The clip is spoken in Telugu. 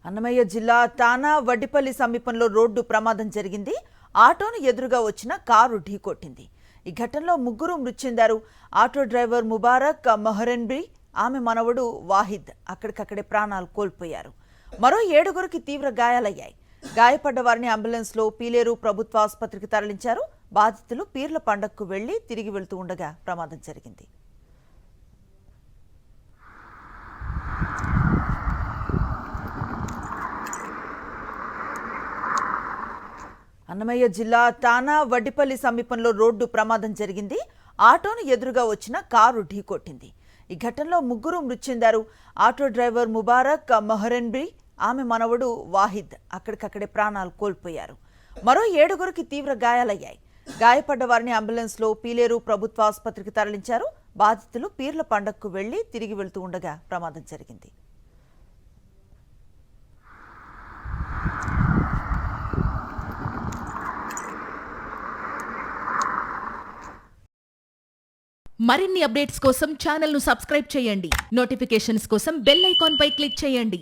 అన్నమయ్య జిల్లా తానా వడ్డిపల్లి సమీపంలో రోడ్డు ప్రమాదం జరిగింది. ఆటోను ఎదురుగా వచ్చిన కారు ఢీకొట్టింది. ఈ ఘటనలో ముగ్గురు మృతి చెందారు. ఆటో డ్రైవర్ ముబారక్ మొహరెన్బీ, ఆమె మనవడు వాహిద్ అక్కడికక్కడే ప్రాణాలు కోల్పోయారు. మరో 7గురికి తీవ్ర గాయాలయ్యాయి. గాయపడ్డ వారిని అంబులెన్స్లో పీలేరు ప్రభుత్వ ఆసుపత్రికి తరలించారు. బాధితులు పీర్ల పండగకు వెళ్లి తిరిగి వెళ్తూ ఉండగా ప్రమాదం జరిగింది. అన్నమయ్య జిల్లా తానా వడ్డిపల్లి సమీపంలో రోడ్డు ప్రమాదం జరిగింది. ఆటోను ఎదురుగా వచ్చిన కారు ఢీకొట్టింది. ఈ ఘటనలో ముగ్గురు మృతి చెందారు. ఆటో డ్రైవర్ ముబారక్ మొహరెన్బీ, ఆమె మనవడు వాహిద్ అక్కడికక్కడే ప్రాణాలు కోల్పోయారు. మరో 7గురికి తీవ్ర గాయాలయ్యాయి. గాయపడ్డ వారిని అంబులెన్స్లో పీలేరు ప్రభుత్వ ఆసుపత్రికి తరలించారు. బాధితులు పీర్ల పండగకు వెళ్లి తిరిగి వెళ్తూ ఉండగా ప్రమాదం జరిగింది. మరిన్ని అప్డేట్స్ కోసం ఛానల్ ను సబ్స్క్రైబ్ చేయండి. నోటిఫికేషన్స్ కోసం బెల్ ఐకాన్ పై క్లిక్ చేయండి.